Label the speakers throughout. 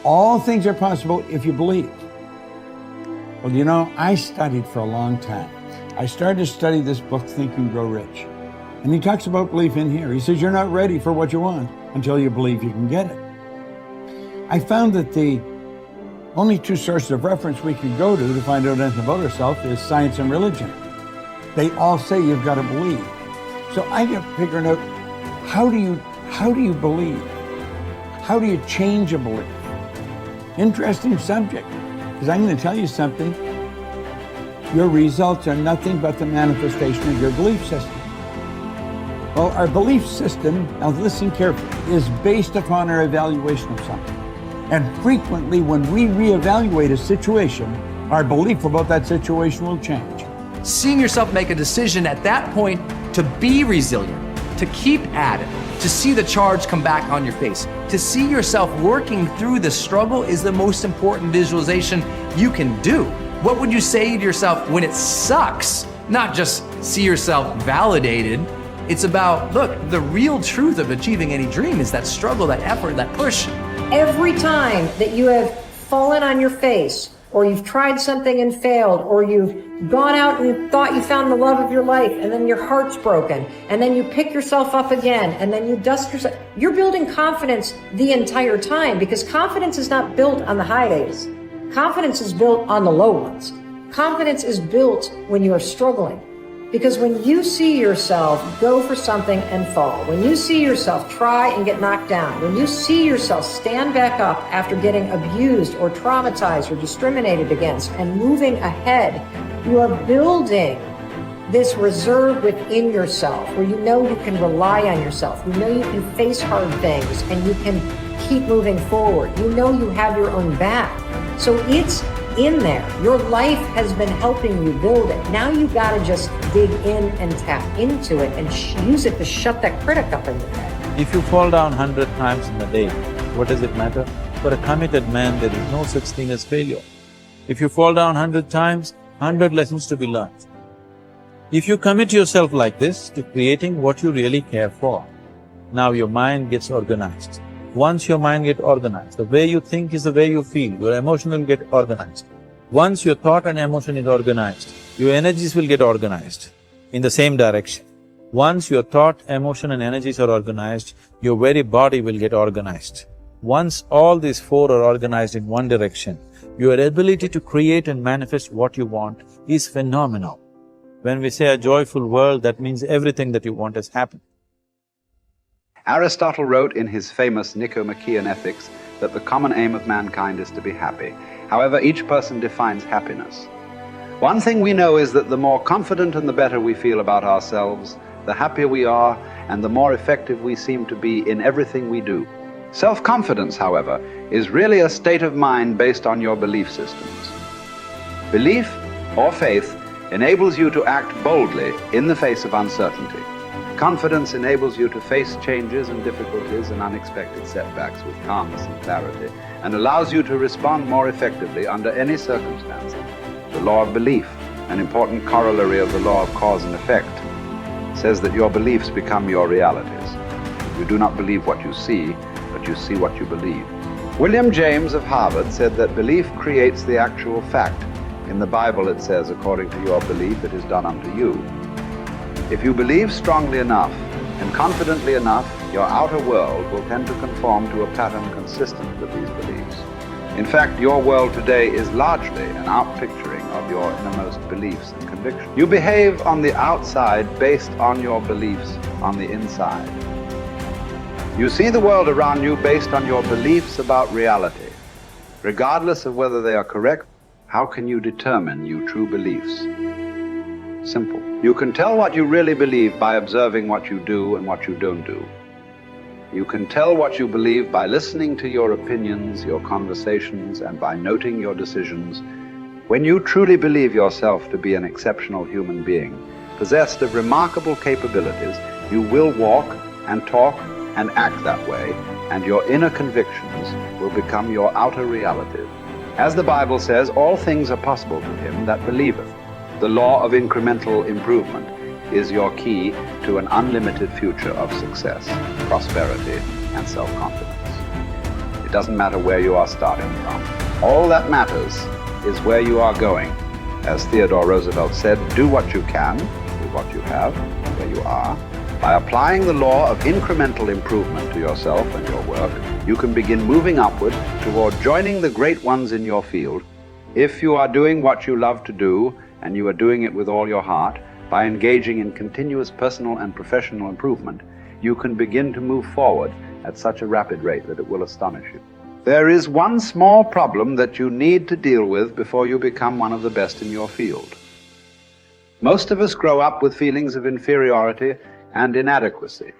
Speaker 1: All things are possible if you believe. Well, you know, I studied for a long time. I started to study this book, Think and Grow Rich. And he talks about belief in here. He says, you're not ready for what you want until you believe you can get it. I found that the only two sources of reference we could go to find out anything about ourselves is science and religion. They all say you've got to believe. So I kept figuring out, how do you believe? How do you change a belief? Interesting subject, because I'm going to tell you something. Your results are nothing but the manifestation of your belief system. Well, our belief system, now listen carefully, is based upon our evaluation of something. And frequently when we reevaluate a situation, our belief about that situation will change.
Speaker 2: Seeing yourself make a decision at that point to be resilient, to keep at it, to see the charge come back on your face, to see yourself working through the struggle is the most important visualization you can do. What would you say to yourself when it sucks? Not just see yourself validated. It's about, look, the real truth of achieving any dream is that struggle, that effort, that push.
Speaker 3: Every time that you have fallen on your face, or you've tried something and failed, or you've gone out and thought you found the love of your life, and then your heart's broken, and then you pick yourself up again, and then you dust yourself, you're building confidence the entire time, because confidence is not built on the high days. Confidence is built on the low ones. Confidence is built when you are struggling. Because when you see yourself go for something and fall, when you see yourself try and get knocked down, when you see yourself stand back up after getting abused or traumatized or discriminated against and moving ahead, you are building this reserve within yourself where you know you can rely on yourself, you know you can face hard things and you can keep moving forward. You know you have your own back. So it's in there. Your life has been helping you build it. Now you gotta just dig in and tap into it and use it to shut that critic up in your head.
Speaker 4: If you fall down 100 times in a day, what does it matter? For a committed man, there is no such thing as failure. If you fall down 100 times, 100 lessons to be learned. If you commit yourself like this to creating what you really care for, now your mind gets organized. Once your mind gets organized, the way you think is the way you feel, your emotion will get organized. Once your thought and emotion is organized, your energies will get organized in the same direction. Once your thought, emotion and energies are organized, your very body will get organized. Once all these four are organized in one direction, your ability to create and manifest what you want is phenomenal. When we say a joyful world, that means everything that you want has happened.
Speaker 5: Aristotle wrote in his famous Nicomachean Ethics that the common aim of mankind is to be happy. However, each person defines happiness. One thing we know is that the more confident and the better we feel about ourselves, the happier we are and the more effective we seem to be in everything we do. Self-confidence, however, is really a state of mind based on your belief systems. Belief or faith enables you to act boldly in the face of uncertainty. Confidence enables you to face changes and difficulties and unexpected setbacks with calmness and clarity, and allows you to respond more effectively under any circumstances. The law of belief, an important corollary of the law of cause and effect, says that your beliefs become your realities. You do not believe what you see, but you see what you believe. William James of Harvard said that belief creates the actual fact. In the Bible it says, according to your belief, it is done unto you. If you believe strongly enough and confidently enough, your outer world will tend to conform to a pattern consistent with these beliefs. In fact, your world today is largely an outpicturing of your innermost beliefs and convictions. You behave on the outside based on your beliefs on the inside. You see the world around you based on your beliefs about reality. Regardless of whether they are correct, how can you determine your true beliefs? Simple. You can tell what you really believe by observing what you do and what you don't do. You can tell what you believe by listening to your opinions, your conversations, and by noting your decisions. When you truly believe yourself to be an exceptional human being, possessed of remarkable capabilities, you will walk and talk and act that way, and your inner convictions will become your outer reality. As the Bible says, all things are possible to him that believeth. The law of incremental improvement is your key to an unlimited future of success, prosperity, and self-confidence. It doesn't matter where you are starting from. All that matters is where you are going. As Theodore Roosevelt said, do what you can with what you have, where you are. By applying the law of incremental improvement to yourself and your work, you can begin moving upward toward joining the great ones in your field. If you are doing what you love to do, and you are doing it with all your heart, by engaging in continuous personal and professional improvement, you can begin to move forward at such a rapid rate that it will astonish you. There is one small problem that you need to deal with before you become one of the best in your field. Most of us grow up with feelings of inferiority and inadequacy.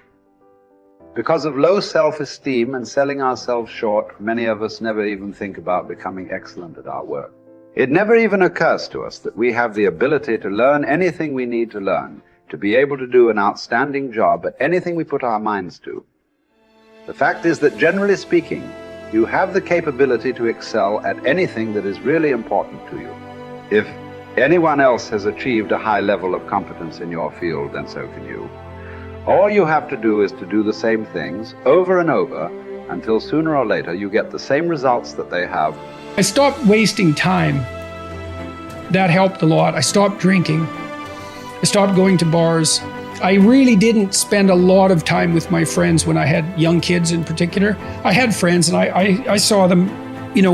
Speaker 5: Because of low self-esteem and selling ourselves short, many of us never even think about becoming excellent at our work. It never even occurs to us that we have the ability to learn anything we need to learn, to be able to do an outstanding job at anything we put our minds to. The fact is that, generally speaking, you have the capability to excel at anything that is really important to you. If anyone else has achieved a high level of competence in your field, then so can you. All you have to do is to do the same things over and over until sooner or later you get the same results that they have.
Speaker 6: I stopped wasting time. That helped a lot. I stopped drinking. I stopped going to bars. I really didn't spend a lot of time with my friends when I had young kids in particular. I had friends and I saw them,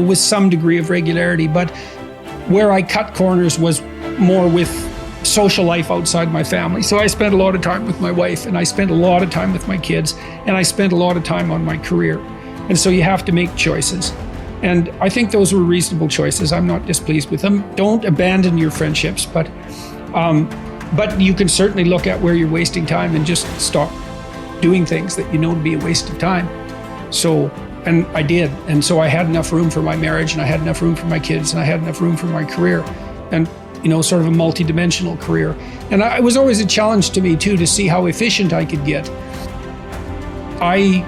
Speaker 6: with some degree of regularity, but where I cut corners was more with social life outside my family. So I spent a lot of time with my wife, and I spent a lot of time with my kids, and I spent a lot of time on my career. And so you have to make choices. And I think those were reasonable choices. I'm not displeased with them. Don't abandon your friendships, but you can certainly look at where you're wasting time and just stop doing things that you know to be a waste of time. So, and I did. And so I had enough room for my marriage, and I had enough room for my kids, and I had enough room for my career, and sort of a multi-dimensional career. And it was always a challenge to me too, to see how efficient I could get. I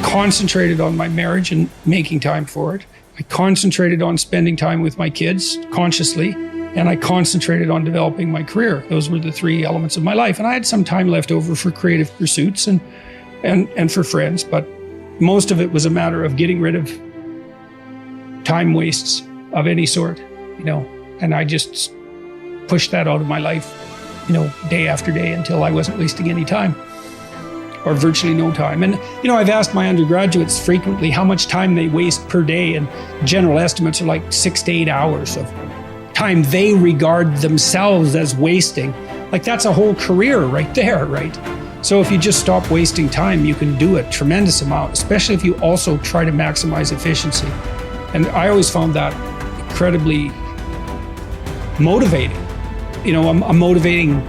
Speaker 6: concentrated on my marriage and making time for it. I concentrated on spending time with my kids consciously, and I concentrated on developing my career. Those were the three elements of my life. And I had some time left over for creative pursuits and for friends, but most of it was a matter of getting rid of time wastes of any sort, and I just pushed that out of my life, day after day until I wasn't wasting any time, or virtually no time. And, I've asked my undergraduates frequently how much time they waste per day, and general estimates are like 6 to 8 hours of time they regard themselves as wasting. Like, that's a whole career right there, right? So if you just stop wasting time, you can do a tremendous amount, especially if you also try to maximize efficiency. And I always found that incredibly motivating. A motivating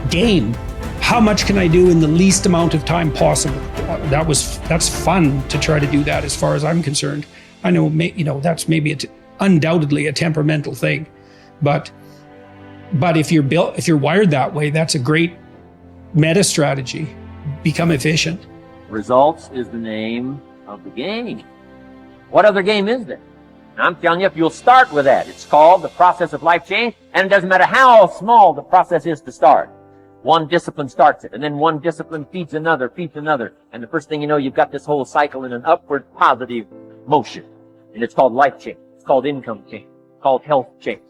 Speaker 6: game. How much can I do in the least amount of time possible? That's fun to try to do that, as far as I'm concerned. I know, that's maybe undoubtedly a temperamental thing, but if you're wired that way, that's a great meta strategy. Become efficient.
Speaker 7: Results is the name of the game. What other game is there? And I'm telling you, if you'll start with that, it's called the process of life change, and it doesn't matter how small the process is to start. One discipline starts it, and then one discipline feeds another, and the first thing you know, you've got this whole cycle in an upward positive motion. And it's called life change. It's called income change. It's called health change.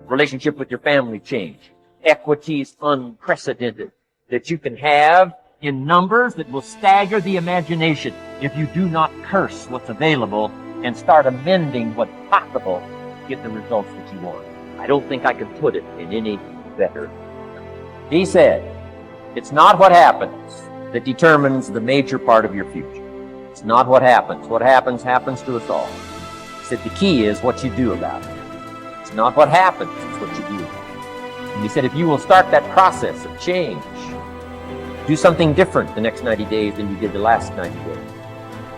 Speaker 7: Relationship with your family change. Equities unprecedented that you can have in numbers that will stagger the imagination if you do not curse what's available and start amending what's possible to get the results that you want. I don't think I can put it in any better. He said, it's not what happens that determines the major part of your future. It's not what happens. What happens to us all. He said the key is what you do about it. It's not what happens, it's what you do about it. And he said if you will start that process of change, do something different the next 90 days than you did the last 90 days,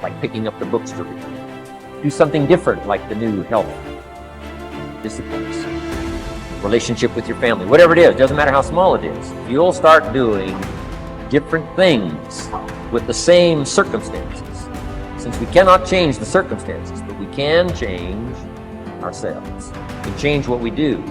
Speaker 7: like picking up the books to read. Do something different, like the new health disciplines, relationship with your family, whatever it is, doesn't matter how small it is. You'll start doing different things with the same circumstances. Since we cannot change the circumstances, but we can change ourselves. We can change what we do.